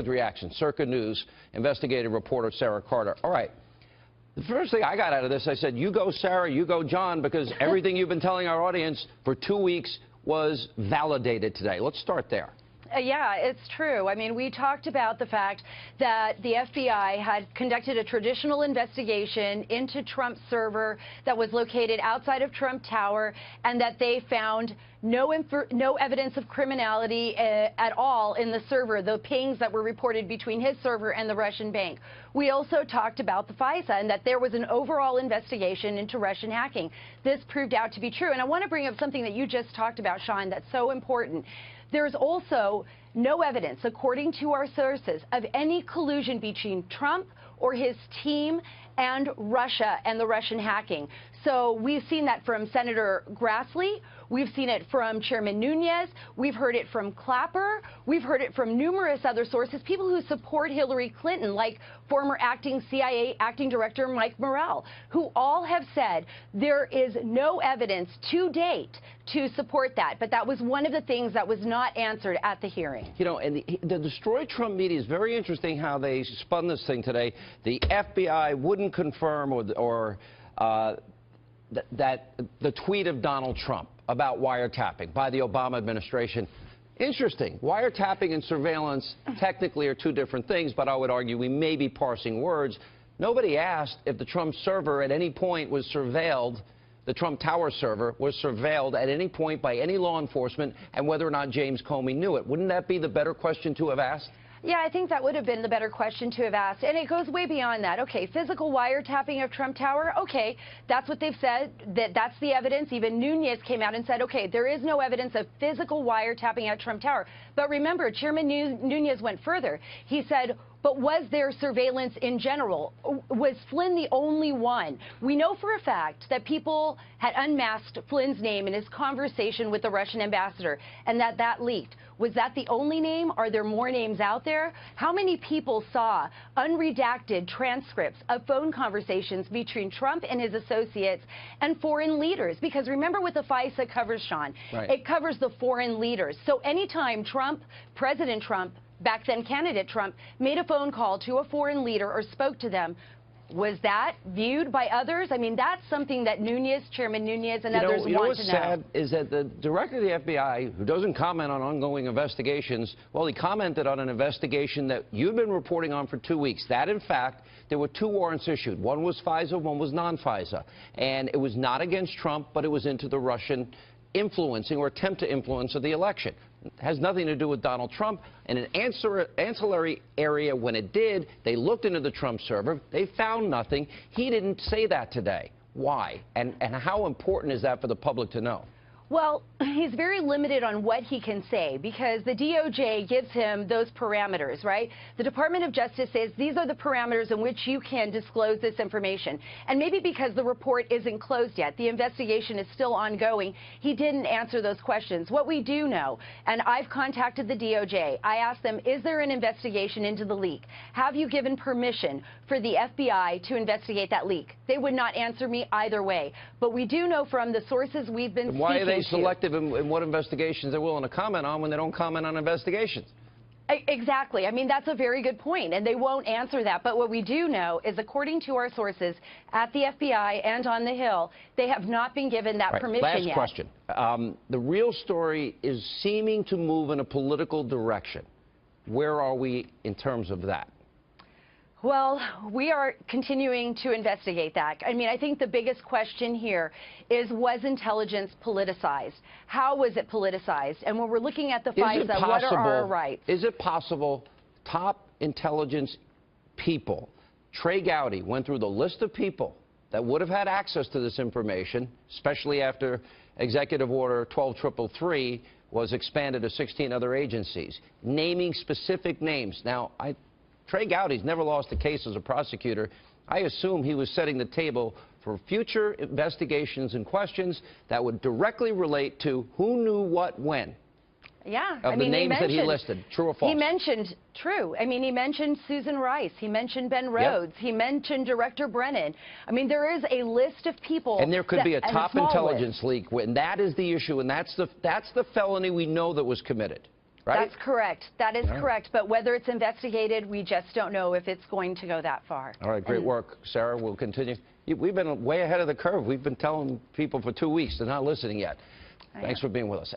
Reaction. Circa News investigative reporter Sarah Carter. All right. The first thing I got out of this, I said, you go, Sarah, you go, John, because everything you've been telling our audience for 2 weeks was validated today. Let's start there. Yeah, it's true. I mean, we talked about the fact that the FBI had conducted a traditional investigation into Trump's server that was located outside of Trump Tower, and that they found no evidence of criminality at all in the server, the pings that were reported between his server and the Russian bank. We also talked about the FISA and that there was an overall investigation into Russian hacking. This proved out to be true. And I want to bring up something that you just talked about, Sean, that's so important. There's also no evidence, according to our sources, of any collusion between Trump or his team and Russia and the Russian hacking. So we've seen that from Senator Grassley. We've seen it from Chairman Nunes. We've heard it from Clapper. We've heard it from numerous other sources, people who support Hillary Clinton, like former acting CIA acting director Mike Morrell, who all have said there is no evidence to date to support that. But that was one of the things that was not answered at the hearing. You know, and the Destroy Trump media is very interesting how they spun this thing today. The FBI wouldn't confirm that the tweet of Donald Trump about wiretapping by the Obama administration. Interesting. Wiretapping and surveillance technically are two different things, but I would argue we may be parsing words. Nobody asked if the Trump server at any point was surveilled, the Trump Tower server was surveilled at any point by any law enforcement, and whether or not James Comey knew it. Wouldn't that be the better question to have asked? Yeah, I think that would have been the better question to have asked. And it goes way beyond that. Okay, physical wiretapping of Trump Tower, okay, that's what they've said, that's the evidence. Even Nunes came out and said, okay, there is no evidence of physical wiretapping at Trump Tower. But remember, Chairman Nunes went further. He said, but was there surveillance in general? Was Flynn the only one? We know for a fact that people had unmasked Flynn's name in his conversation with the Russian ambassador, and that leaked. Was that the only name? Are there more names out there? How many people saw unredacted transcripts of phone conversations between Trump and his associates and foreign leaders? Because remember what the FISA covers, Sean. Right. It covers the foreign leaders. So anytime President Trump, back then candidate Trump, made a phone call to a foreign leader or spoke to them, was that viewed by others? I mean, that's something that Chairman Nunes and others want to know. What's sad is that the director of the FBI, who doesn't comment on ongoing investigations, well, he commented on an investigation that you've been reporting on for 2 weeks. That, in fact, there were 2 warrants issued. One was FISA, one was non-FISA. And it was not against Trump, but it was into the Russian influencing or attempt to influence of the election. It has nothing to do with Donald Trump. In an ancillary area, when it did, they looked into the Trump server. They found nothing. He didn't say that today. Why? And how important is that for the public to know? Well, he's very limited on what he can say because the DOJ gives him those parameters, right? The Department of Justice says these are the parameters in which you can disclose this information. And maybe because the report isn't closed yet, the investigation is still ongoing, he didn't answer those questions. What we do know, and I've contacted the DOJ, I asked them, is there an investigation into the leak? Have you given permission for the FBI to investigate that leak? They would not answer me either way. But we do know from the sources we've been speaking to. Why are they selective in what investigations they're willing to comment on when they don't comment on investigations? Exactly. I mean, that's a very good point, and they won't answer that. But what we do know is, according to our sources at the FBI and on the Hill, they have not been given that permission yet. Last question. The real story is seeming to move in a political direction. Where are we in terms of that? Well, we are continuing to investigate that. I mean, I think the biggest question here is, was intelligence politicized? How was it politicized? And when we're looking at the FISA, what are our rights? Is it possible top intelligence people, Trey Gowdy went through the list of people that would have had access to this information, especially after Executive Order 12333 was expanded to 16 other agencies, naming specific names. Now, Trey Gowdy's never lost a case as a prosecutor. I assume he was setting the table for future investigations and questions that would directly relate to who knew what when. Yeah. Of the names that he listed, true or false? He mentioned, true. I mean, he mentioned Susan Rice. He mentioned Ben Rhodes. Yep. He mentioned Director Brennan. I mean, there is a list of people. And there could be a top intelligence leak, and that is the issue, and that's the felony we know that was committed. right? That's correct. That is correct. But whether it's investigated, we just don't know if it's going to go that far. All right, great work, Sarah. We'll continue. We've been way ahead of the curve. We've been telling people for 2 weeks. They're not listening yet. Thanks for being with us.